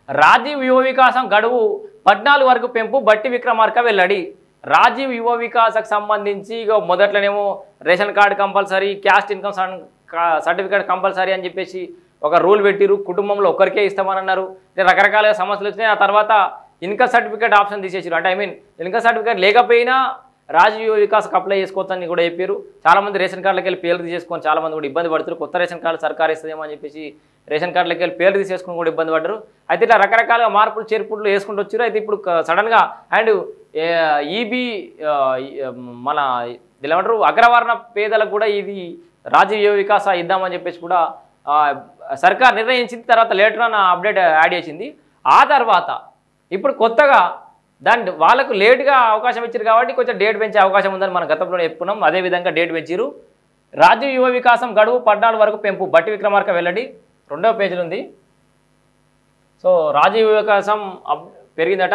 రాజీవ్ యువ వికాసం గడువు 14 వరకు పెంపు బట్టి విక్రమార్క వెల్లడి. రాజీవ్ యువ వికాసకు సంబంధించి మొదట్లోనేమో ration card compulsory, caste income certificate compulsory అని చెప్పేసి ఒక రూల్ పెట్టిరు. కుటుంబంలో ఒక్కరికే ఇస్తామని అన్నారు. రకరకాల సమస్యలు వచ్చినాయి. ఆ తర్వాత ఇన్కమ్ సర్టిఫికేట్ ఆప్షన్ తీసేసారు. అంటే ఇన్కమ్ సర్టిఫికేట్ లేకపోయినా రాజీవ్ యువ వికాసకు అప్లై చేసుకోవచ్చని కూడా చెప్పారు. చాలామంది రేషన్ కార్డులకి వెళ్ళి పేర్లు తీసేసుకొని చాలామంది కూడా ఇబ్బంది పడుతారు. కొత్త రేషన్ కార్డు సర్కారు ఇస్తుందేమో అని చెప్పేసి రేషన్ కార్డులకి వెళ్ళి పేర్లు తీసేసుకుని కూడా ఇబ్బంది పడ్డారు. అయితే ఇట్లా రకరకాలుగా మార్పులు చేర్పులు వేసుకుంటూ వచ్చారు. అయితే ఇప్పుడు సడన్గా అండ్ ఈబీ మన ఏమంటారు అగ్రవర్ణ పేదలకు కూడా ఇది రాజీవ్ యువ వికాస ఇద్దామని చెప్పేసి కూడా సర్కార్ నిర్ణయించింది. తర్వాత లేటర్ ఆన్ అప్డేట్ యాడ్ చేసింది. ఆ తర్వాత ఇప్పుడు కొత్తగా దాన్ని వాళ్ళకు లేట్గా అవకాశం ఇచ్చారు కాబట్టి కొంచెం డేట్ పెంచే అవకాశం ఉందని మనం గతంలో చెప్పుకున్నాం. అదేవిధంగా డేట్ పెంచారు. రాజీవ్ యువ వికాసం గడువు 14 వరకు పెంపు బట్టి విక్రమార్క వెల్లడి. 2వ పేజీలో ఉంది. సో రాజీవ్ యువ వికాసం పెరిగిందట.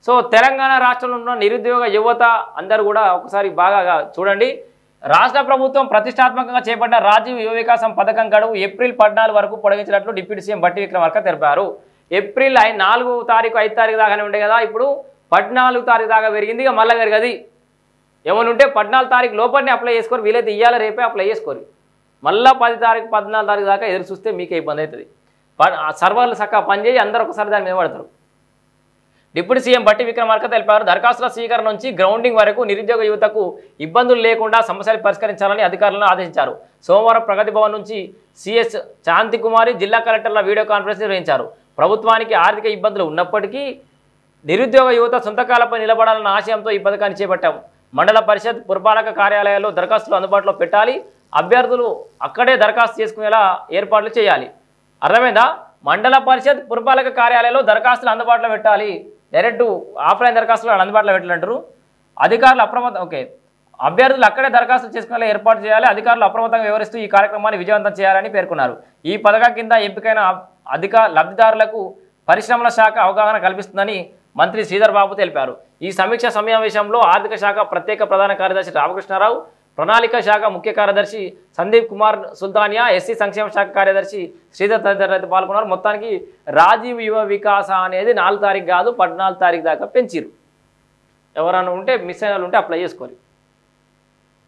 సో తెలంగాణ రాష్ట్రంలో ఉన్న నిరుద్యోగ యువత అందరూ కూడా ఒకసారి బాగా చూడండి. రాష్ట్ర ప్రభుత్వం ప్రతిష్టాత్మకంగా చేపట్టిన రాజీవ్ యువ వికాసం పథకం గడువు ఏప్రిల్ 14 వరకు పొడిగించినట్లు డిప్యూటీ సీఎం బట్టి విక్రమార్క తెలిపారు. ఏప్రిల్ 4 తారీఖు 5 తారీఖు దాకానే ఉండే కదా, ఇప్పుడు 14 తారీఖు దాకా పెరిగింది. ఇక మళ్ళీ పెరగది. ఏమైనా ఉంటే 14 తారీఖు లోపలనే అప్లై చేసుకోరు. వీలైతే ఇయ్యాల రేపే అప్లై చేసుకోరు. మళ్ళీ 10 తారీఖు 14 తారీఖు దాకా ఎదురు చూస్తే మీకే ఇబ్బంది అవుతుంది. సర్వర్లు చక్కగా పనిచేసి అందరూ ఒకసారి దాని మీద పడతారు. డిప్యూటీ సీఎం బట్టి విక్రమార్క తెలిపారు. దరఖాస్తుల స్వీకరణ నుంచి గ్రౌండింగ్ వరకు నిరుద్యోగ యువతకు ఇబ్బందులు లేకుండా సమస్యలు పరిష్కరించాలని అధికారులను ఆదేశించారు. సోమవారం ప్రగతి భవన్ నుంచి సిఎస్ శాంతికుమారి జిల్లా కలెక్టర్ల వీడియో కాన్ఫరెన్స్ నిర్వహించారు. ప్రభుత్వానికి ఆర్థిక ఇబ్బందులు ఉన్నప్పటికీ నిరుద్యోగ యువత సొంతకాలపై నిలబడాలన్న ఆశయంతో ఈ పథకాన్ని చేపట్టాము. మండల పరిషత్ పురపాలక కార్యాలయాల్లో దరఖాస్తులు అందుబాటులో పెట్టాలి. అభ్యర్థులు అక్కడే దరఖాస్తు చేసుకునేలా ఏర్పాట్లు చేయాలి. అర్థమైందా? మండల పరిషత్ పురపాలక కార్యాలయంలో దరఖాస్తులు అందుబాటులో పెట్టాలి. డైరెక్ట్ ఆఫ్లైన్ దరఖాస్తులు అందుబాటులో పెట్టాలంటారు. అధికారులు అభ్యర్థులు అక్కడే దరఖాస్తులు చేసుకునేలా ఏర్పాటు చేయాలి. అధికారులు అప్రమత్తంగా వివరిస్తూ ఈ కార్యక్రమాన్ని విజయవంతం చేయాలని పేర్కొన్నారు. ఈ పథకం కింద ఎంపికైన లబ్ధిదారులకు పరిశ్రమల శాఖ అవగాహన కల్పిస్తుందని మంత్రి శ్రీధర్ బాబు తెలిపారు. ఈ సమీక్ష సమావేశంలో ఆర్థిక శాఖ ప్రత్యేక ప్రధాన కార్యదర్శి రామకృష్ణారావు, ప్రణాళిక శాఖ ముఖ్య కార్యదర్శి సందీప్ కుమార్ సుల్తానియా, ఎస్సీ సంక్షేమ శాఖ కార్యదర్శి శ్రీధర్ తదితరులు అయితే పాల్గొన్నారు. మొత్తానికి రాజీవ్ యువ వికాస అనేది 4 తారీఖు కాదు 14 తారీఖు దాకా పెంచిరు. ఎవరైనా ఉంటే మిస్ అయిన వాళ్ళు ఉంటే అప్లై చేసుకోవాలి.